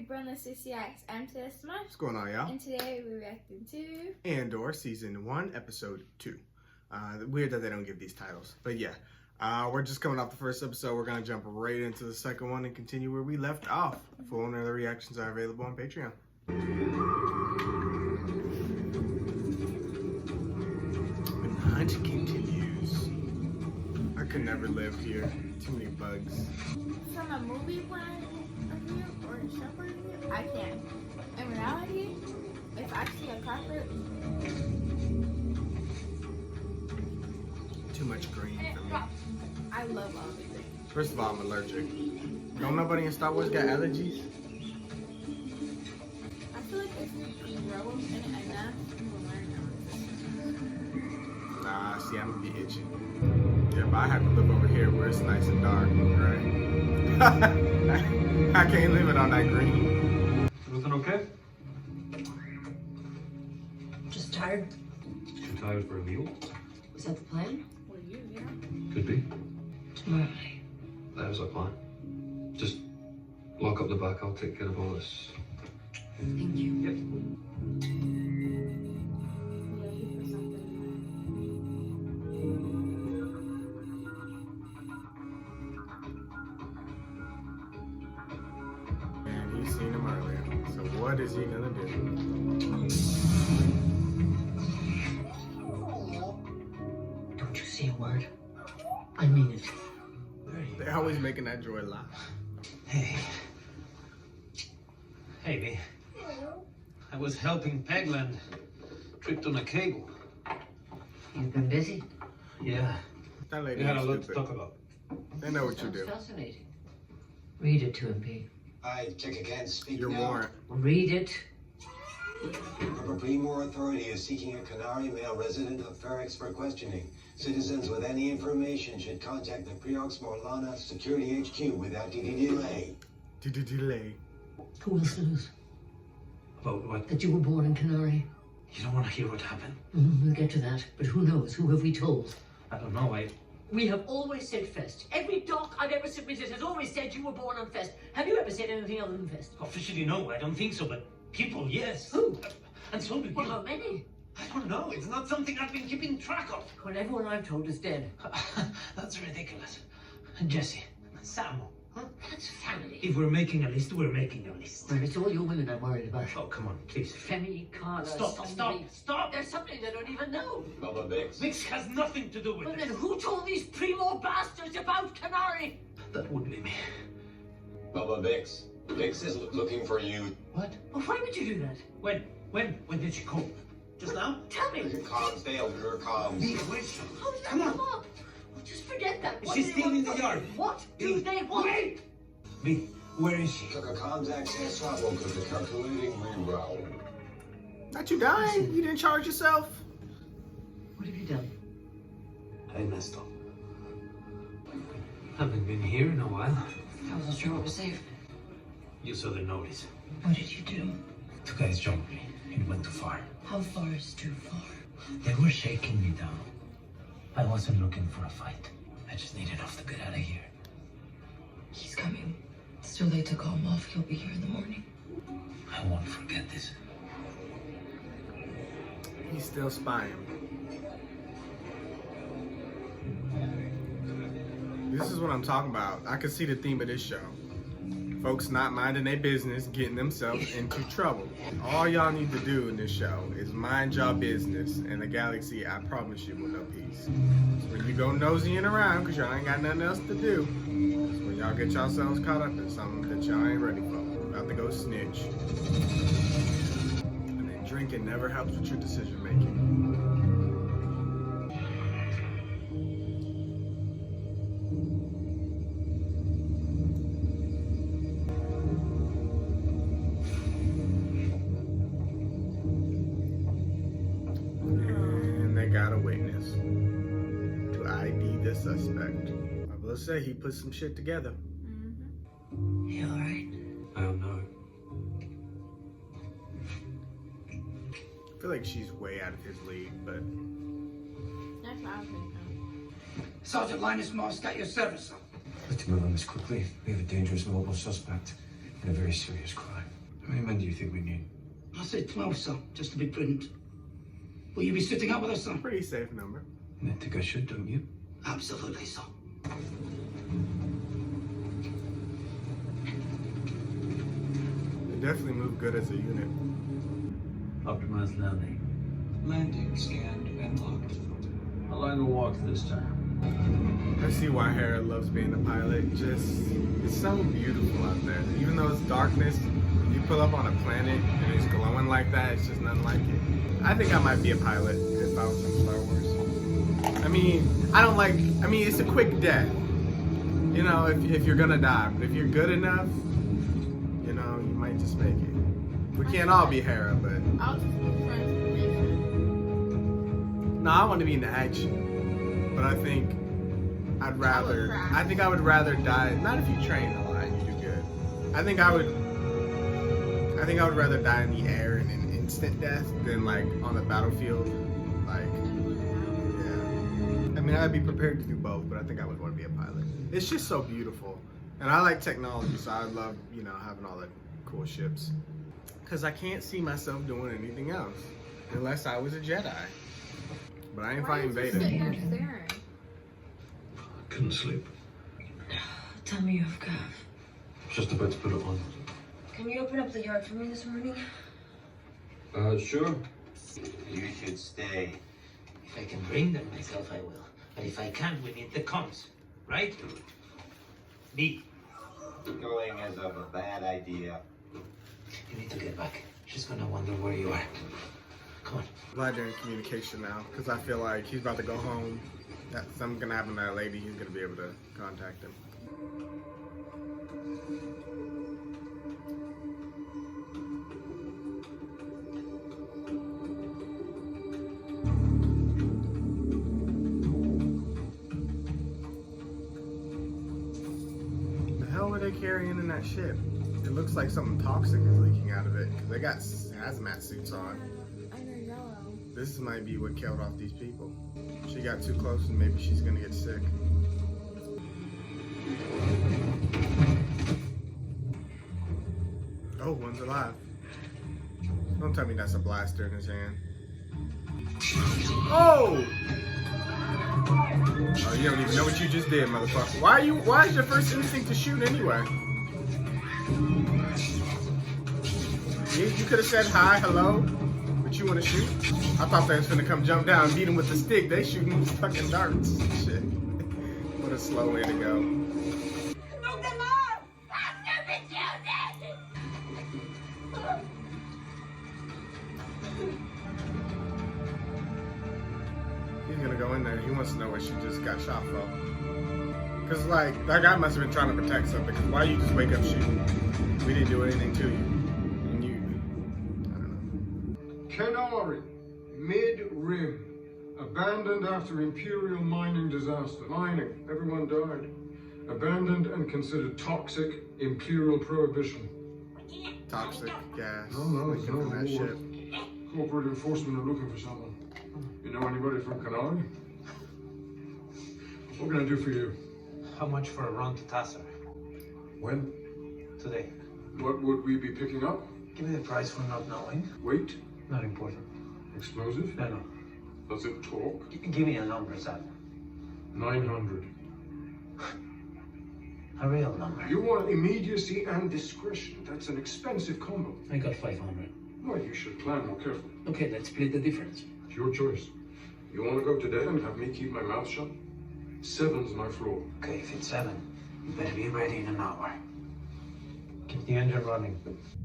Brenda 66. I'm Tesma. What's going on, y'all? And today we're reacting to Andor Season 1, Episode 2. Weird that they don't give these titles. But yeah, we're just coming off the first episode. We're going to jump right into the second one and continue where we left off. Full and other reactions are available on Patreon. And the hunt continues. I could never live here. Too many bugs. from a movie point of view or a show point of view. I can. In reality, if I see a cockroach, Too much green for me. I love all the green. First of all, I'm allergic. Don't nobody in Star Wars got allergies? I feel like if you grow them in it enough, you will learn them. Nah, see, I'm gonna be itchy. Yeah, but I have to live over here where it's nice and dark, right? I can't live it on that green. Everything okay? Just tired. Too tired for a meal? Was that the plan? Well, yeah. Could be. Tomorrow. That was our plan. Just lock up the back, I'll take care of all this. Thank you. Yep. Yeah, you put something And he's seen him earlier. So what is he gonna do? Don't you say a word. I mean it. They're always making that droid laugh. Hey. Hey, me. I was helping Pegland. Tripped on a cable. You've been busy. Yeah. That lady We had a is lot to stupid. talk about. They know what you Sounds do. fascinating. Read it to him, P. I check again. Speak Your now. warrant. Read it. Upper Primor Authority is seeking a Canary male resident of Ferrix for questioning. Citizens with any information should contact the Preox Morlana Security HQ without any delay. Delay. Who else knows About what? that you were born in Canary? You don't want to hear what happened? We'll get to that. But who knows? Who have we told? I don't know. We have always said Fest. Every doc I've ever submitted has always said you were born on Fest. Have you ever said anything other than Fest? Officially, no. I don't think so. But people, yes. Who? And so do you. Well, how many? I don't know. It's not something I've been keeping track of. When everyone I've told is dead. That's ridiculous. Jesse, Sam. Huh? That's family. If we're making a list, we're making a list. Well, it's all your women I'm worried about. Oh, come on, please. Femi, Carla, Stop. There's something they don't even know. Mama Bix. Mix has nothing to do with Well, it. then who told these primo bastards about Canary? That would be me. Mama Bix. Bix is looking for you. What? Well, why would you do that? When did she call? Just now? Tell me. Your comms failed. Your comms. Where's she? How did that Come on. come up? Well, just forget that. Is What she do they still want in the from yard? you? What do they want? Wait! Me, where is she? Took a comms access trouble because of calculating reroute. Not you dying? You didn't charge yourself? What have you done? I messed up. Haven't been here in a while. I wasn't sure what was safe. You saw the notice. What did you do? Two guys jumped me. It went too far. How far is too far? They were shaking me down. I wasn't looking for a fight. I just needed off to get out of here. He's coming. It's too late to call him off. He'll be here in the morning. I won't forget this. He's still spying. This is what I'm talking about. I can see the theme of this show. Folks not minding their business, getting themselves into trouble. All y'all need to do in this show is mind your business, and the galaxy, I promise you, will know peace. So when you go nosying around, because y'all ain't got nothing else to do, that's when y'all get yourselves caught up in something that y'all ain't ready for. About to go snitch. And then drinking never helps with your decision making. Got a witness to ID the suspect. I will say he put some shit together. You alright? I don't know. I feel like she's way out of his league, but That's what I was thinking. Sergeant Linus Moss, got your service up. Let's move on this quickly. We have a dangerous mobile suspect in a very serious crime. How many men do you think we need? I said 12, sir, just to be prudent. Will you be suiting up with us, sir? Pretty safe number. I think I should, don't you? Absolutely, sir. They definitely move good as a unit. Optimized landing. Landing scanned and locked. How long will walk this time? I see why Hera loves being a pilot. It's so beautiful out there. Even though it's darkness, you pull up on a planet and it's glowing like that, it's just nothing like it. I think I might be a pilot if I was in Star Wars. I mean, it's a quick death. You know, if you're gonna die. But if you're good enough, you know, you might just make it. We can't all be Hera, but... I'll just be transformation. No, I want to be in the action. But I think I would rather die. Not if you train a lot and you do good. I think I would rather die in the air in an instant death than like on the battlefield. Like, yeah. I mean, I'd be prepared to do both, but I think I would want to be a pilot. It's just so beautiful, and I like technology, so I love, you know, having all the cool ships. Cause I can't see myself doing anything else unless I was a Jedi. But I ain't fighting Vader. Sitting there staring. Couldn't sleep. Tell me you've got. Just about to put it on. Can you open up the yard for me this morning? Sure. You should stay. If I can bring them myself, I will. But if I can't, we need the comms. Right? Me. Going is a bad idea. You need to get back. She's gonna wonder where you are. Come on. Glad they're in communication now, because I feel like he's about to go home. Something's gonna happen to that lady. He's gonna be able to contact him. The hell were they carrying in that ship? It looks like something toxic is leaking out of it, because they got hazmat suits on. Under yellow. This might be what killed off these people. She got too close and maybe she's gonna get sick. Oh, one's alive. Don't tell me that's a blaster in his hand. Oh! Oh, you don't even know what you just did, motherfucker. Why is your first instinct to shoot anyway? You could have said hi, hello, but you want to shoot? I thought they was gonna come jump down and beat him with the stick. They shooting with fucking darts. Shit. What a slow way to go. Move them off! Faster, Matilda! He's gonna go in there. He wants to know what she just got shot for. Cause like that guy must have been trying to protect something. Cause why you just wake up shooting? We didn't do anything to you. And you, I don't know. Kenari, mid-rim, abandoned after Imperial mining disaster. Mining, everyone died. Abandoned and considered toxic, Imperial prohibition. Toxic gas. No, it's leaking no from that war. ship. Corporate enforcement are looking for someone. You know anybody from Kenari? What can I do for you? How much for a run to Tasser? When? Today. What would we be picking up? Give me the price for not knowing. Weight? Not important. Explosive? No. Does it talk? Give me a number, Sam. 900. A real number. You want immediacy and discretion. That's an expensive combo. I got 500. Well, you should plan more carefully. Okay, let's split the difference. It's your choice. You want to go today and have me keep my mouth shut? 7's my floor. Okay, if it's 7, you better be ready in an hour. Keep the engine running.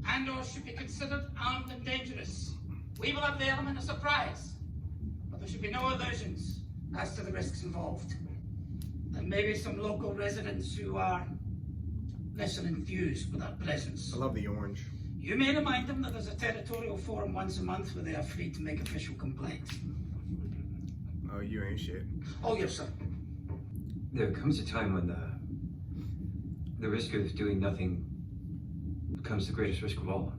Andor should be considered armed and dangerous. We will have the element of surprise, but there should be no illusions as to the risks involved. There may be some local residents who are less than enthused with our presence. I love the orange. You may remind them that there's a territorial forum once a month where they are free to make official complaints. Oh, you ain't shit. Oh, yes, sir. There comes a time when the risk of doing nothing becomes the greatest risk of all.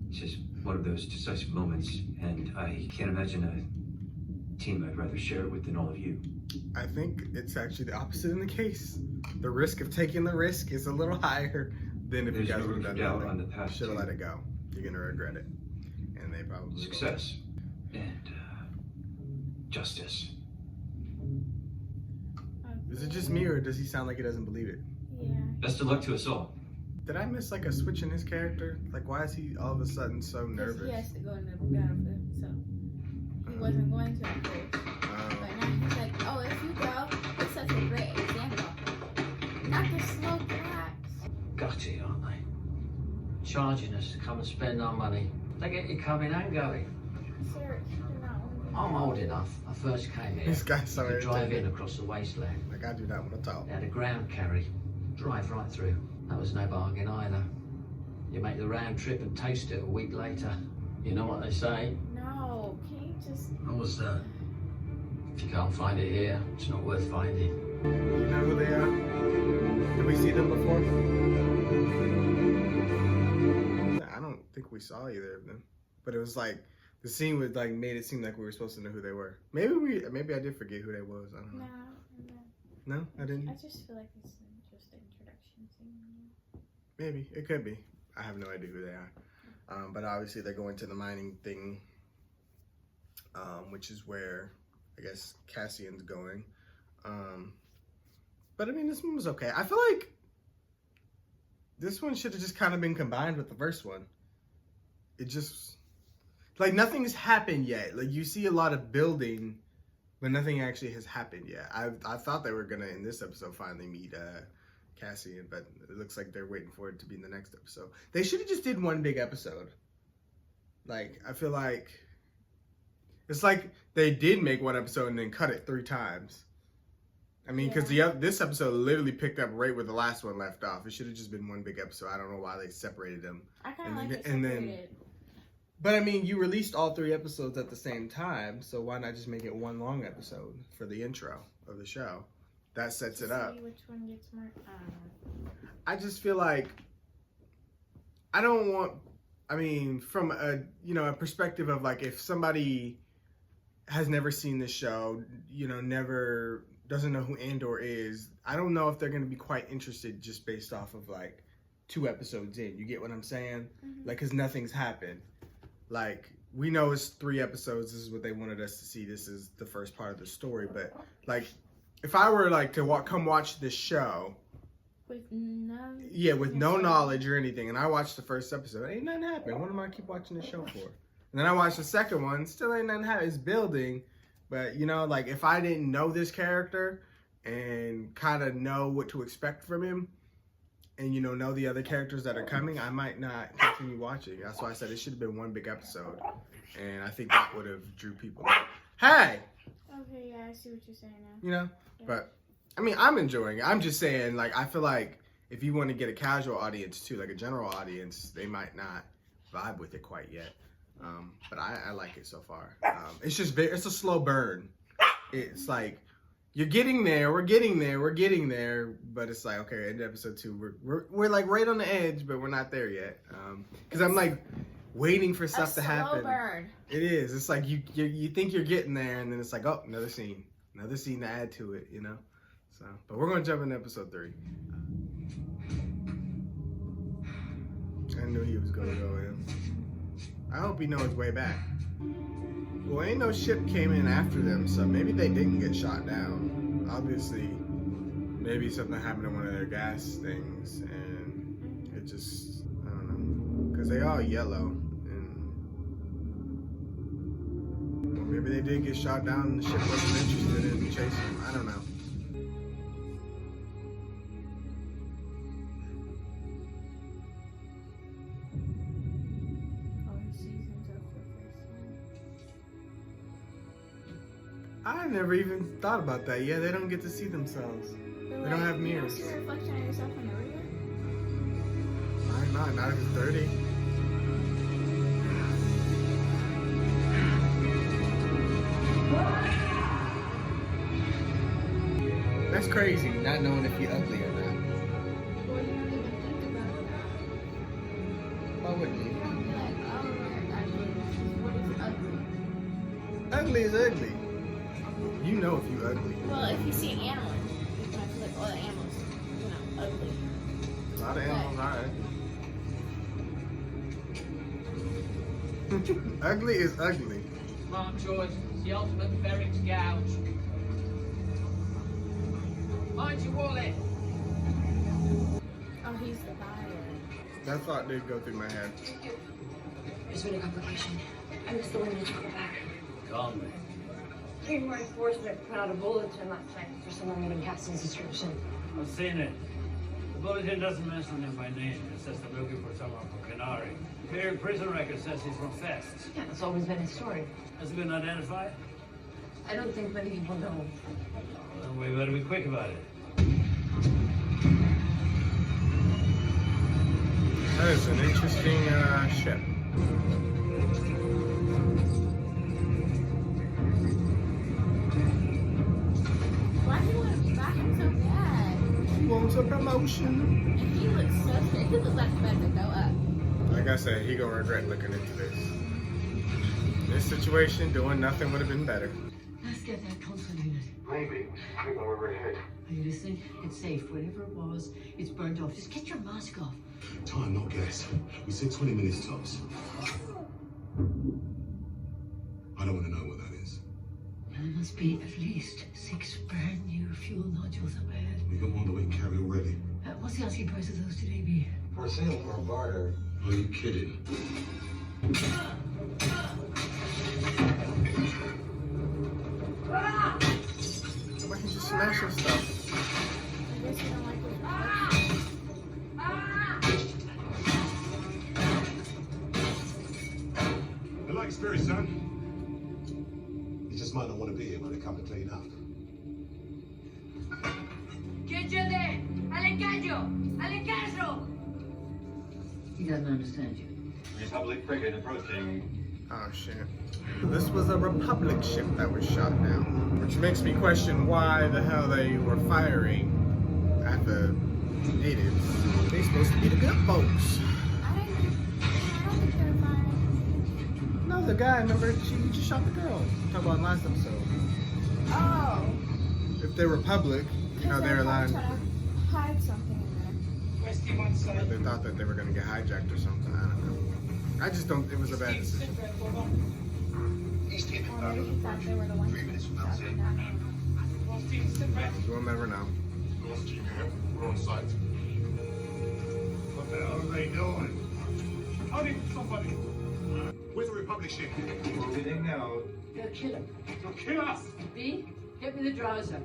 It's just one of those decisive moments, and I can't imagine a team I'd rather share it with than all of you. I think it's actually the opposite in the case. The risk of taking the risk is a little higher than if There's you guys no would have room done for doubt nothing. on the path Should have to let it go. You're gonna regret it. And they probably will. Success. And justice. Is it just me, or does he sound like he doesn't believe it? Yeah. Best of luck to us all. Did I miss like a switch in his character? Like, why is he all of a sudden so Because nervous? he has to go in the battlefield, so he wasn't going to at first. But now he's like, oh, if you go, it's such a great example. Not the slow collapse. Gutty, aren't they? Charging us to come and spend our money. They get you coming and going. Sir, you're not only I'm old enough. I first came here. This guy's so You could drive irritating. in across the wasteland. Like, I do not want to talk. They had a ground carry. Drive right through. That was no bargain either. You make the round trip and taste it a week later. You know what they say? No, can you just... What was that? If you can't find it here, it's not worth finding. You know who they are? Did we see them before? I don't think we saw either of them. But it was like, the scene was like, made it seem like we were supposed to know who they were. Maybe I did forget who they was. I don't know. No, I didn't. I just feel like it's just an introduction scene. Maybe. It could be. I have no idea who they are. But obviously they're going to the mining thing, which is where, I guess, Cassian's going. But I mean, this one was okay. I feel like this one should have just kind of been combined with the first one. It just, like, nothing's happened yet. Like, you see a lot of building, but nothing actually has happened yet. I thought they were gonna, in this episode, finally meet Cassian, but it looks like they're waiting for it to be in the next episode. They should have just did one big episode. Like, I feel like it's like they did make one episode and then cut it 3 times. I mean, because this episode literally picked up right where the last one left off. It should have just been one big episode. I don't know why they separated them. I kind of like it separated. But I mean, you released all 3 episodes at the same time, so why not just make it one long episode for the intro of the show? That sets it up. See which one gets more. I just feel like I don't want. I mean, from a perspective of like, if somebody has never seen this show, never doesn't know who Andor is, I don't know if they're going to be quite interested just based off of like 2 episodes in. You get what I'm saying? Mm-hmm. Like, because nothing's happened. Like, we know it's 3 episodes. This is what they wanted us to see. This is the first part of the story. But like, if I were like to come watch this show with no knowledge or anything, and I watched the first episode, ain't nothing happened. What am I keep watching the show for? And then I watched the second one, still ain't nothing happened. It's building, but like, if I didn't know this character and kind of know what to expect from him, and know the other characters that are coming, I might not continue watching. That's why I said it should have been one big episode, and I think that would have drew people. Hey. Okay, yeah, I see what you're saying now. Yeah. But I mean, I'm enjoying it. I'm just saying, like, I feel like if you want to get a casual audience too, like a general audience, they might not vibe with it quite yet. But I like it so far. It's just it's a slow burn. It's like, you're getting there, we're getting there, but it's like, okay, end of episode 2, we're like right on the edge, but we're not there yet. Because I'm like waiting for stuff to happen. Slow burn. It is. It's like you think you're getting there, and then it's like, oh, another scene to add to it, So, but we're gonna jump into episode 3. I knew he was gonna go in. I hope he knows his way back. Well, ain't no ship came in after them, so maybe they didn't get shot down. Obviously, maybe something happened to one of their gas things, and it just, I don't know, because they all yellow, and well, maybe they did get shot down and the ship wasn't interested in chasing them. I don't know. I never even thought about that. Yeah, they don't get to see themselves. They don't have mirrors. You don't see a reflection of yourself in the river? Not if it's dirty. That's crazy, not knowing if you're ugly or not. Well, you don't even think about that. Why wouldn't you? You don't be like, oh, what is ugly? Ugly is ugly. You know if you're ugly. Well, if you see an animal, you're going to feel like, oh, the animal's, ugly. A lot of animals are ugly. Ugly is ugly. Come on, George. It's the ultimate ferret's gouge. Mind your wallet. Oh, he's the buyer. That thought did go through my head. There's been a complication. I missed the window to go back. Calmly. Three more enforcement put out a bulletin last night for someone meeting Cassie's description. I've seen it. The bulletin doesn't mention him by name. It says they're looking for someone from Canary. Clear prison record says he's from Fest. Yeah, that's always been his story. Has he been identified? I don't think many people know. Well, we better be quick about it. That is an interesting ship. Why do you want to buy him so bad? He wants a promotion. And he looks so straight. He looks like he's about to go up. Like I said, he gonna regret looking into this. This situation, doing nothing would have been better. Let's get that console unit. Maybe. I think I'm overhead. Are you listening? It's safe. Whatever it was, it's burnt off. Just get your mask off. Time, not gas. We said 20 minutes tops. I don't want to know what that is. There must be at least 6 brand new fuel nodules up ahead. We got one that we can carry already. What's the asking price of those today be? For sale or barter. Are you kidding? Why he just smashing stuff? I guess you don't like his I like spirit, son. You just might not want to be here when they come to clean up. Get you there! Al engaño! Al engaño! He doesn't understand you. Republic frigate approaching. Oh shit. This was a Republic ship that was shot down. Which makes me question why the hell they were firing at the natives. They supposed to be the good folks. I don't think they're fine. No, the guy, remember, she just shot the girl. Talk about last episode. Oh. If they're Republic, you know, they're allowed. trying to hide something in there. They thought that they were gonna get hijacked or something. I don't know. I just don't. It was a bad decision. Or maybe he thought they were the ones who shot them down. We'll never know. North team here. We're on site. What the hell are they doing? I need somebody. Where's the Republic ship? Moving now. They'll kill him. They'll kill us! B, get me the drowser.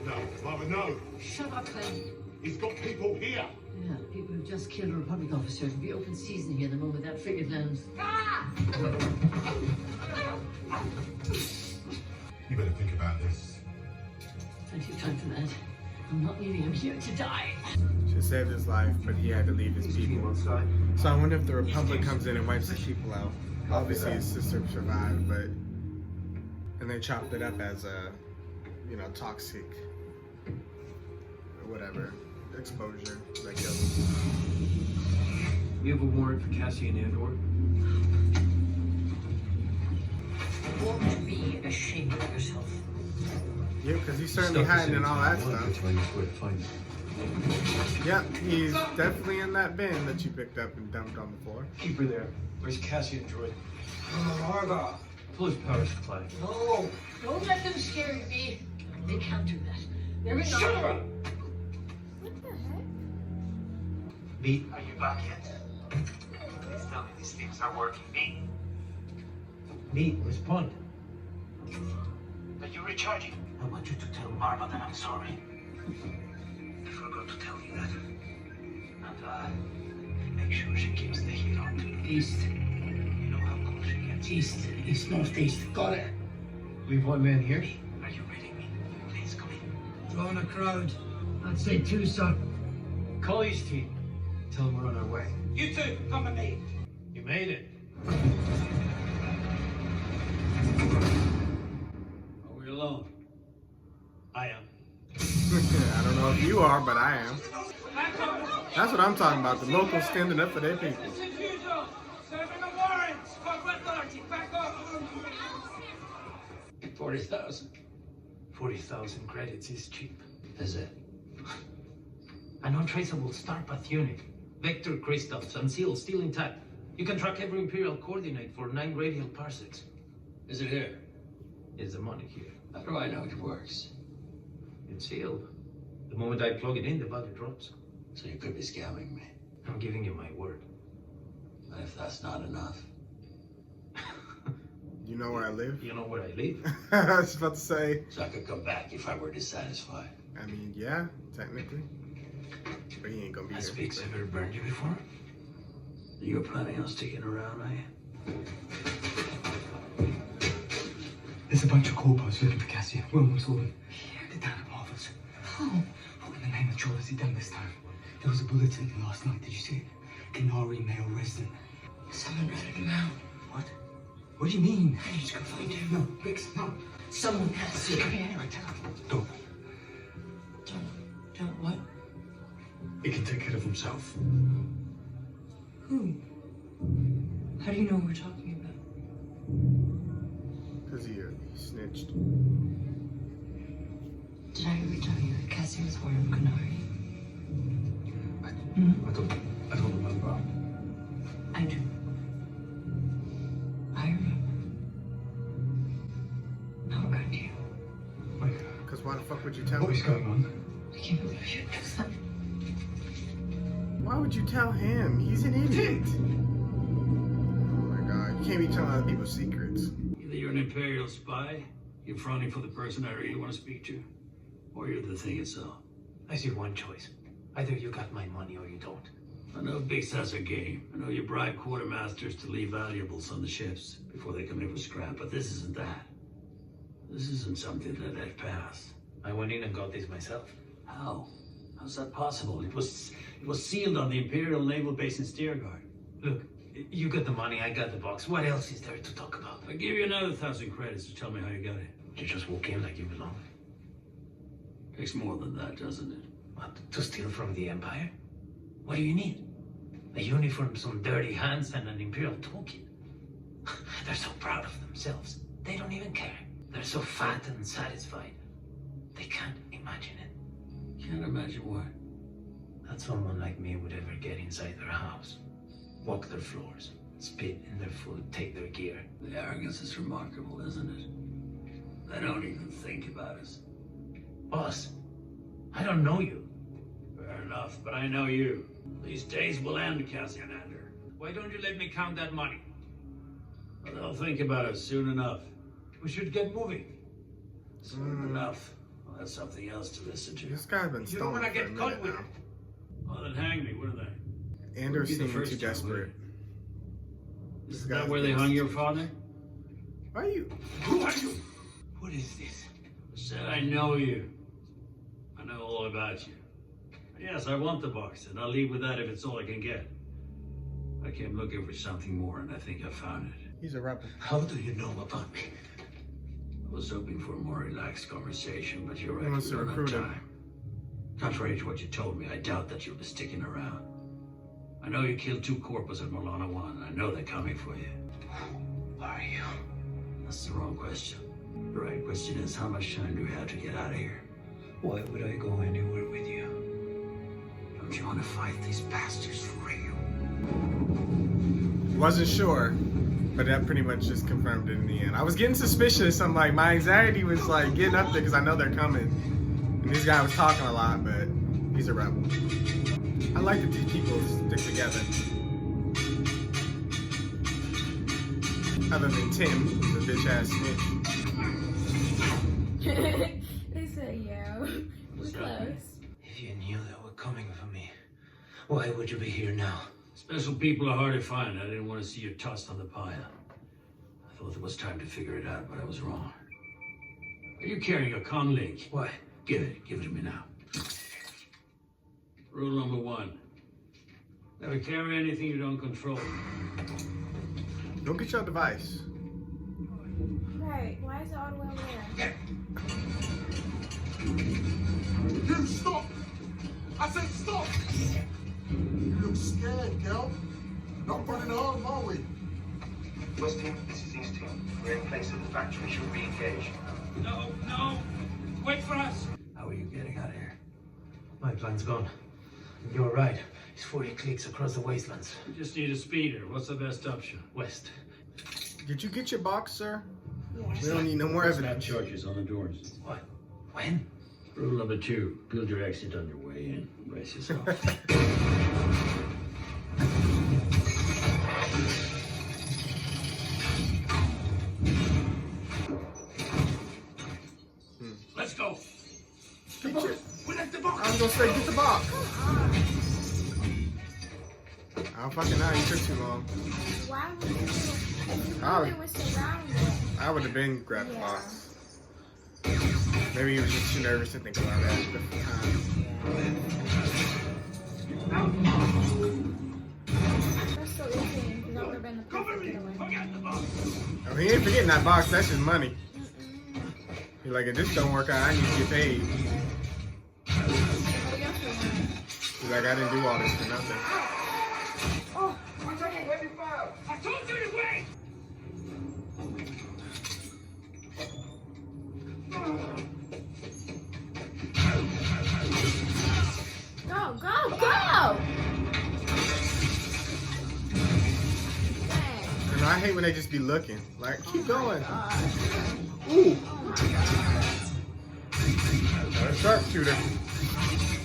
No, Mother, no. Shut up, Clem. He's got people here. Yeah, people who've just killed a Republic officer. It'll be open season here the moment that frigate lands. You better think about this. Plenty of time for that. I'm not leaving him here to die. She saved his life, but he had to leave his people. So I wonder if the Republic comes in and wipes his people out. Obviously his sister survived, but and they chopped it up as a, you know, toxic or whatever exposure that killed him. You have a warrant for Cassie and Andor? You ought to be ashamed of yourself. Yeah, because he's certainly hiding in all that stuff. Yep, he's definitely in that bin that you picked up and dumped on the floor. Keep her there. Where's Cassie and Droid? Marga! Pull his power supply. No! Don't let them scare you, B. They can't do that. They're in Shut up! What the heck? B, are you back yet? Please tell me these things are working. B, respond. Are you recharging? I want you to tell Marva that I'm sorry. I forgot to tell you that. And make sure she keeps the heat on to East. You know how cool she gets. East. East, northeast. Got it. Leave one man here. Are you reading me? Please come in. Drawing a crowd. I'd say 2, son. Call East team. Tell them we're on our way. You two, come with me. You made it. Are we alone? I am. I don't know if you are, but I am. That's what I'm talking about. The locals standing up for their people. Business as usual. Serving a warrant. Corporate authority. Back off. 40,000. 40,000 credits is cheap. Is it? An untraceable star path unit. Vector crystals, unsealed, still intact. You can track every Imperial coordinate for 9 radial parsecs. Is it here? Is the money here? How do I know it works? It's sealed. The moment I plug it in, the value drops. So you could be scamming me. I'm giving you my word. And if that's not enough... You know where I live? You know where I live? I was about to say. So I could come back if I were dissatisfied. I mean, yeah, technically. But he ain't gonna be That here. speaks ever burned you before? You were planning on sticking around, are you? There's a bunch of corpos looking for Cassia. We're almost all in. They're down at Marvel's. How? What in the name of Joel has he done this time? There was a bulletin last night, did you see it? Canary male resident. Someone ratted him out. What? What do you mean? I need to go find him. No, Vix, no. Someone has to. Come here, Don't. Don't what? He can take care of himself. Who? How do you know what we're talking about? Because he snitched. Did I ever tell you that Cassie was born of Canary? I don't remember. I do. I remember. How about you? Because why the fuck would you tell What him? is going on? I can't believe you do that. Why would you tell him? He's an idiot. Oh my god. You can't be telling other people's secrets. Either you're an Imperial spy, you're fronting for the person I really want to speak to, or you're the thing itself. I see one choice. Either you got my money or you don't. I know Bix has a game. I know you bribe quartermasters to leave valuables on the ships before they come in for scrap, but this isn't that. This isn't something that I'd pass. I went in and got this myself. How? How's that possible? It was sealed on the Imperial Naval Base in Steergard. Look, you got the money, I got the box. What else is there to talk about? I'll give you another 1,000 credits to tell me how you got it. You just walk in like you belong. Takes more than that, doesn't it? What, to steal from the Empire? What do you need? A uniform, some dirty hands, and an Imperial toolkit. They're so proud of themselves. They don't even care. They're so fat and satisfied. They can't imagine it. Can't imagine what? That someone like me would ever get inside their house, walk their floors, spit in their food, take their gear. The arrogance is remarkable, isn't it? They don't even think about us. Boss, I don't know you. Fair enough, but I know you. These days will end, Cassian Andor. Why don't you let me count that money? Well, they'll think about it soon enough. We should get moving. Soon enough. Well, that's something else to listen to. This guy's been You don't stoned want to for a get caught minute with now. it. Well, then hang me, wouldn't they? Andor's Wouldn't be the seeming first too time, would desperate. it? Is that where they hung your father? Why are you? Who are you? What is this? I said I know you. I know all about you. Yes, I want the box, and I'll leave with that if it's all I can get. I came looking for something more, and I think I found it. He's a rebel. How do you know about me? I was hoping for a more relaxed conversation, but you're right. He wants to we don't have recruit him. time. Contrary to what you told me, I doubt that you'll be sticking around. I know you killed 2 corpos at Molana 1. I know they're coming for you. Who are you? That's the wrong question. The right question is, how much time do we have to get out of here? Why would I go anywhere with you? Don't you want to fight these bastards for real? Wasn't sure, but that pretty much just confirmed it in the end. I was getting suspicious. I'm like, my anxiety was like getting up there because I know they're coming. And this guy was talking a lot, but he's a rebel. I like that these people stick together. Other than Tim, who's a bitch ass snitch. They said, yo, we're close. If you knew they were coming for me, why would you be here now? Special people are hard to find. I didn't want to see you tossed on the pile. I thought there was time to figure it out, but I was wrong. Are you carrying a comm link? Why? Give it to me now. Rule number 1. Never carry anything you don't control. Don't get your device. Right, why is it all the way over there? You stop! I said stop! You look scared, girl. Not running hard, are we? West Team, this is East Team. We're in place at the factory. Should re-engage. No! Wait for us! How are you getting out of here? My plan's gone. You're right. It's 40 clicks across the wastelands. We just need a speeder. What's the best option? West. Did you get your box, sir? Yeah. We don't need no more Slap evidence. charges on the doors. What? When? Rule number 2. Build your exit on your way in. Brace yourself. Let's go. We left the box. I was gonna say, get the box. I don't fucking know. You took too long. Why would you? If you Oh. knew it was surrounded. I would have been grabbed the Yeah. box. Maybe he was just too nervous to think about it at the time. That's so irritating because that would have been the perfect getaway. Oh, he ain't forgetting that box. That's his money. He's like, if this don't work out, I need to get paid. He's like, I didn't do all this for nothing. Oh, I told you to wait. go, go, go! Dang. And I hate when they just be looking. Like, keep going. Oh Ooh. my god. A sharpshooter.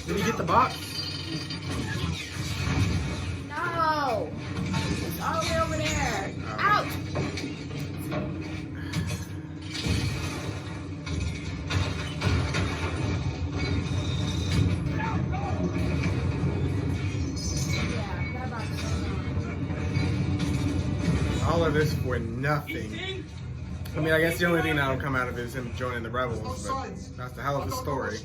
Did he get the box? No! It's all the way over there. Out! Yeah, that box is gone. All of this for nothing. I mean, I guess the only thing that'll come out of it is him joining the rebels, but that's the hell of a story.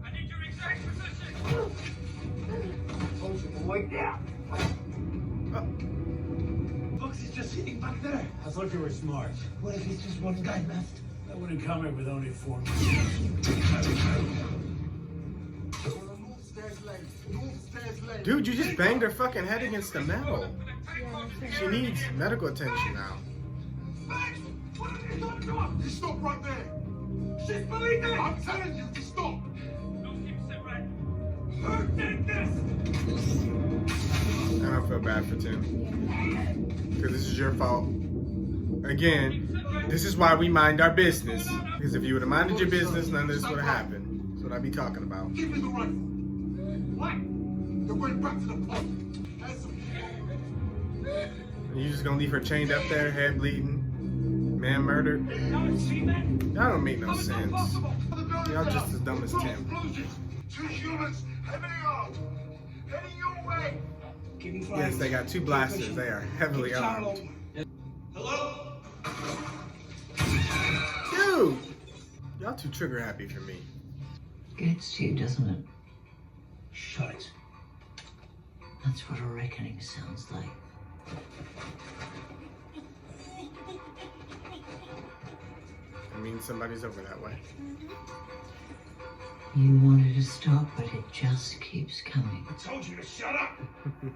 I need your exact position. Wait there. Box is just sitting back there. I thought you were smart. What if it's just one guy left? I wouldn't come here with only 4 men. Dude, you just banged her fucking head against the metal. She needs medical attention now. What are you talking about? You stop right there. She's bleeding. I'm telling you to stop. Don't keep it right. Who did this? I don't feel bad for Tim. Because this is your fault. Again, this is why we mind our business. Because if you would have minded your business, none of this would have happened. That's what I be talking about. Give me the rifle. What? They're going back to the pub. And you just gonna leave her chained up there, head bleeding, man murdered? Y'all don't make no sense. Y'all just as dumb as Tim. 2 humans heading out. Heading your way. Yes, they got 2 blasters. They are heavily armed. Hello? Dude! Y'all too trigger happy for me. Gets to you, doesn't it? Shut it. That's what a reckoning sounds like. I mean, somebody's over that way. You wanted to stop, but it just keeps coming. I told you to shut up.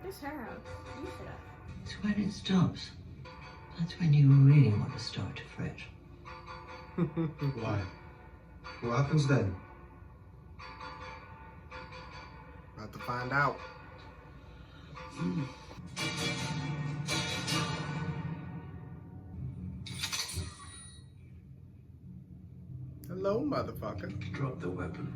It's her house. You shut up. It's when it stops. That's when you really want to start to fret. Why? What happens then? About to find out. Hello, motherfucker. Drop the weapon.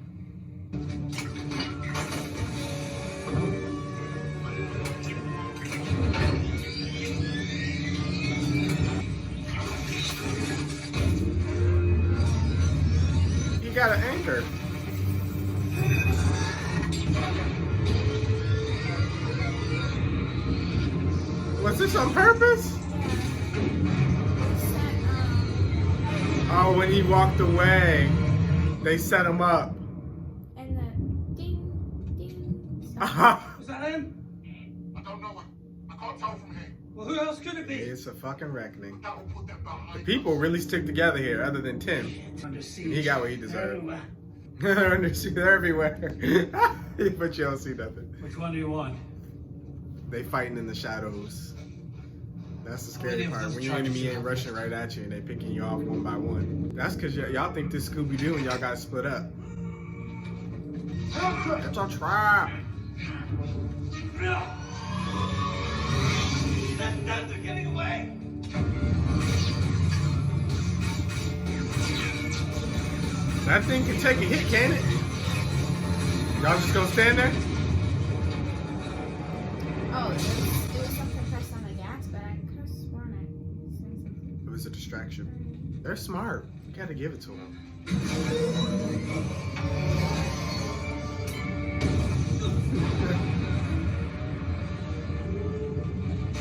You got an anchor. Was this on purpose? Oh, when he walked away, they set him up. And then ding, ding. Was that him? I don't know. I can't tell from here. Well, who else could it be? It's a fucking reckoning. That will put them The behind. people really stick together here, other than Tim. Under siege. He got what he deserved. Everywhere. They're everywhere. But you don't see nothing. Which one do you want? They fighting in the shadows. That's the scary Many of part. those When your charges enemy ain't are- rushing right at you and they picking you off one by one. That's because y'all think this Scooby-Doo and y'all got split up. That's a trap. They're getting away! That thing can take a hit, can it? Y'all just gonna stand there? Oh, it was something pressed on the gas, but I could have sworn it. It was a distraction. They're smart. You gotta give it to them.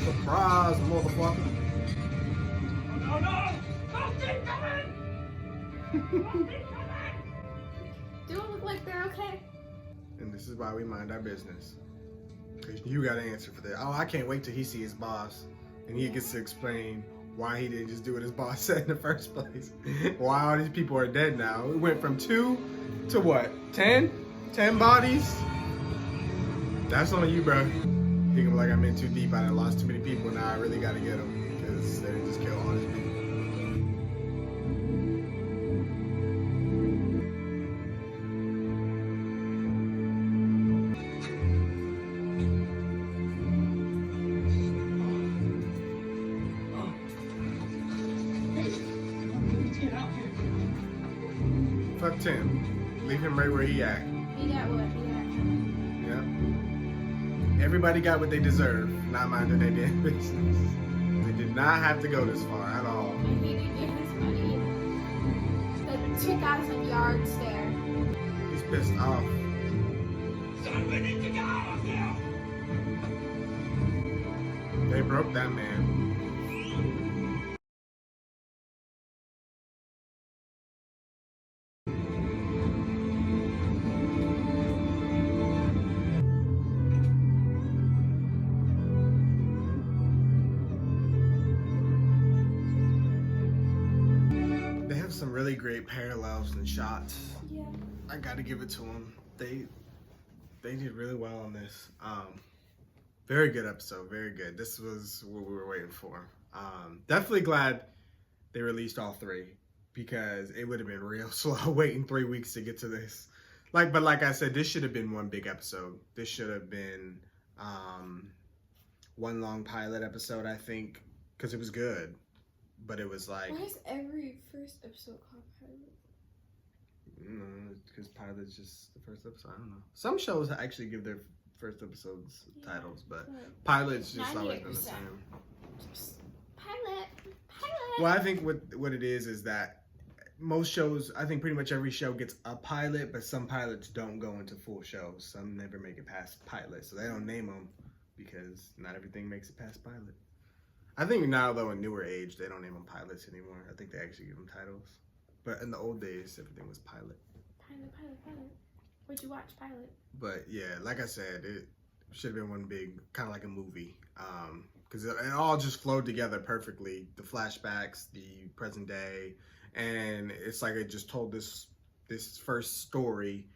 Surprise, motherfucker. No, no! Don't keep coming! Do it look like they're okay? And this is why we mind our business. Because you got to answer for that. Oh, I can't wait till he sees his boss. And he gets to explain why he didn't just do what his boss said in the first place. Why all these people are dead now. We went from 2 to what? 10? 10 bodies? That's on you, bro. He can be like, I'm in too deep. I done lost too many people. Now I really got to get them. Because they didn't just kill all these people. Fuck Tim. Leave him right where he at. He got what? He got. Yep. Everybody got what they deserve, not minding their damn business. They did not have to go this far at all. And he didn't get his money. The 2,000 yard stare. He's pissed off. Son, we need to get out of here! They broke that man. Some really great parallels and shots. Yeah. I gotta give it to them. They did really well on this. Very good episode, very good. This was what we were waiting for. Definitely glad they released all 3 because it would have been real slow waiting 3 weeks to get to this. But like I said, this should have been one big episode. This should have been one long pilot episode, I think, because it was good. But it was like... Why is every first episode called pilot? Because pilot's just the first episode. I don't know. Some shows actually give their first episodes titles, but pilot's just always been the same. Just pilot. Well, I think what it is that most shows, I think pretty much every show gets a pilot, but some pilots don't go into full shows. Some never make it past pilot, so they don't name them because not everything makes it past pilot. I think now, though, in newer age, they don't name them pilots anymore. I think they actually give them titles. But in the old days, everything was pilot. Pilot. Where'd you watch Pilot? But yeah, like I said, it should have been one big, kind of like a movie. Because it all just flowed together perfectly. The flashbacks, the present day. And it's like it just told this first story.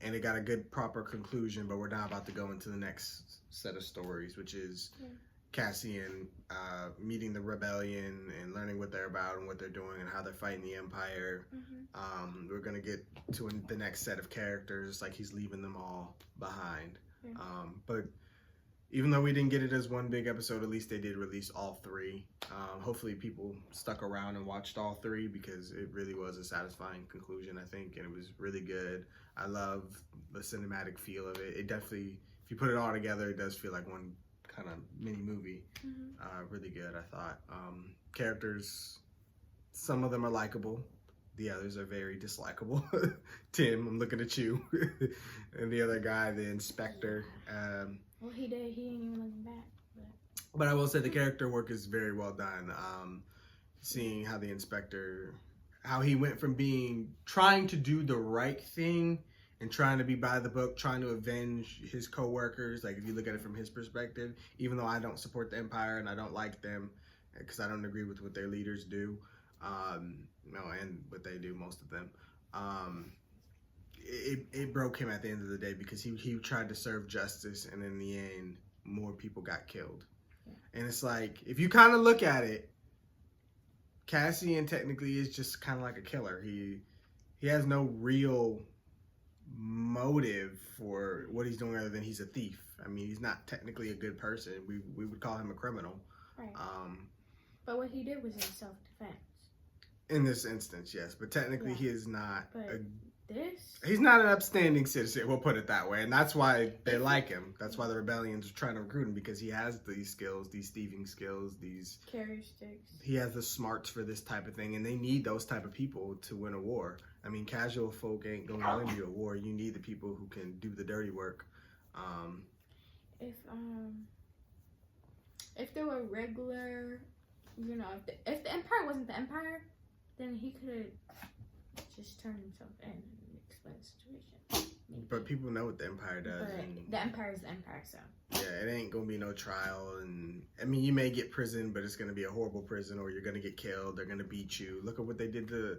And it got a good, proper conclusion. But we're now about to go into the next set of stories, which is... Yeah. Cassian meeting the rebellion and learning what they're about and what they're doing and how they're fighting the Empire. Mm-hmm. We're going to get to the next set of characters, like he's leaving them all behind. Yeah. But even though we didn't get it as one big episode, at least they did release all 3. Hopefully people stuck around and watched all 3 because it really was a satisfying conclusion, I think, and it was really good. I love the cinematic feel of it. It definitely, if you put it all together, it does feel like one kind of mini movie. Mm-hmm. Really good, I thought. Characters, some of them are likable, the others are very dislikable. Tim, I'm looking at you. And the other guy, the inspector. Well, he ain't even looking back. But I will say the character work is very well done. Seeing how the inspector, how he went from trying to do the right thing and trying to be by the book, trying to avenge his co-workers. Like, if you look at it from his perspective, even though I don't support the Empire and I don't like them because I don't agree with what their leaders do, and what they do, most of them, it broke him at the end of the day because he tried to serve justice, and in the end, more people got killed. Yeah. And it's like, if you kind of look at it, Cassian technically is just kind of like a killer. He has no real motive for what he's doing other than he's a thief. I mean, he's not technically a good person. We would call him a criminal. Right. But what he did was in self-defense. In this instance, yes. But technically, he is not. He's not an upstanding citizen. We'll put it that way, and that's why they like him. That's why the rebellion's trying to recruit him, because he has these skills, these thieving skills, these characteristics. He has the smarts for this type of thing, and they need those type of people to win a war. I mean, casual folk ain't going to win you a war. You need the people who can do the dirty work. If there were regular, you know, if the Empire wasn't the Empire, then he could have just turned himself in and explain the situation. Maybe. But people know what the Empire does. But the Empire is the Empire, so. Yeah, it ain't gonna be no trial, and I mean, you may get prison, but it's gonna be a horrible prison, or you're gonna get killed. They're gonna beat you. Look at what they did to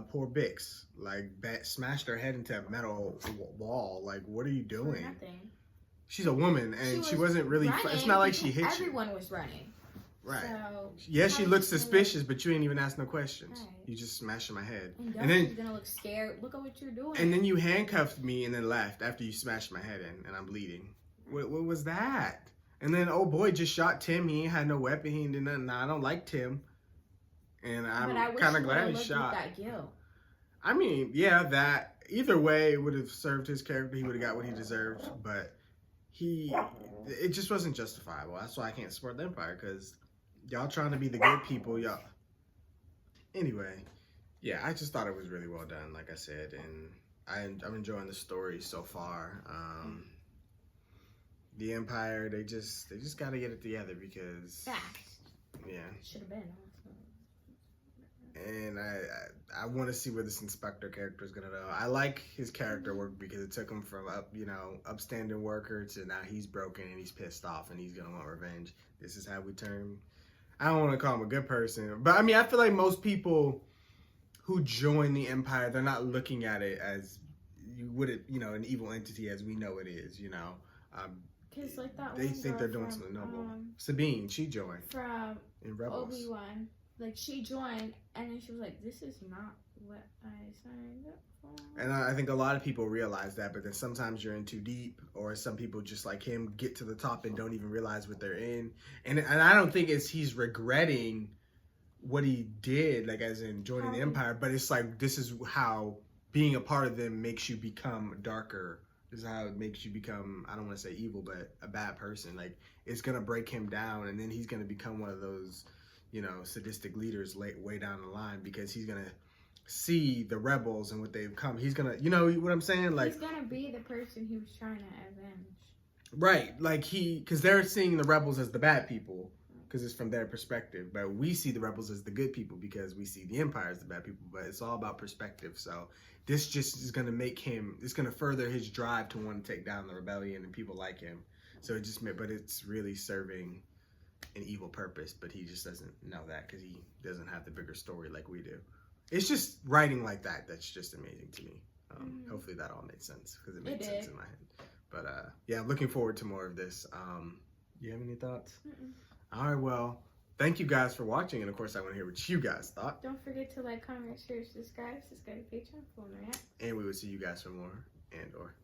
poor Bix. Like, smashed her head into a metal wall. Like, what are you doing? For nothing. She's a woman, and she wasn't really. It's not like she hit you. Everyone was running. Right. So, yeah, she looked suspicious, but you ain't even asked no questions. Right. You just smashed my head. And then she's gonna look scared. Look at what you're doing. And then you handcuffed me and then left after you smashed my head in, and I'm bleeding. What was that? And then old boy just shot Tim. He ain't had no weapon. He ain't did nothing. Now, I don't like Tim, and I'm kind of glad he shot. That guilt. I mean, yeah, that either way would have served his character. He would have got what he deserved, but it just wasn't justifiable. That's why I can't support the Empire, because y'all trying to be the good people, y'all. Anyway, yeah, I just thought it was really well done, like I said, and I'm enjoying the story so far. The Empire, they just got to get it together, because yeah, should have been. And I want to see where this inspector character is gonna go. I like his character work, because it took him from upstanding worker to now he's broken and he's pissed off and he's gonna want revenge. This is how we turn. I don't want to call him a good person, but I mean, I feel like most people who join the Empire, they're not looking at it as you would an evil entity as we know it is. Cause like that they think they're doing something noble. Sabine, she joined in Rebels. Obi-Wan. Like, she joined, and then she was like, this is not what I signed up for. And I think a lot of people realize that, but then sometimes you're in too deep, or some people just like him get to the top and don't even realize what they're in. And I don't think he's regretting what he did, like as in joining the Empire, but it's like, this is how being a part of them makes you become darker. This is how it makes you become, I don't want to say evil, but a bad person. Like, it's going to break him down, and then he's going to become one of those sadistic leaders way down the line, because he's gonna see the rebels and what they've come. He's gonna, what I'm saying? Like, he's gonna be the person he was trying to avenge. Right, like because they're seeing the rebels as the bad people, because it's from their perspective. But we see the rebels as the good people, because we see the Empire as the bad people. But it's all about perspective. So this just is gonna make him. It's gonna further his drive to want to take down the rebellion and people like him. So but it's really serving an evil purpose, but he just doesn't know that, because he doesn't have the bigger story like we do. It's just writing like that's just amazing to me. Hopefully that all made sense, because it made sense in my head. But yeah, I'm looking forward to more of this. You have any thoughts? All right, well, thank you guys for watching, and of course I want to hear what you guys thought. Don't forget to like, comment, share, subscribe to Patreon for more. And we will see you guys for more Andor.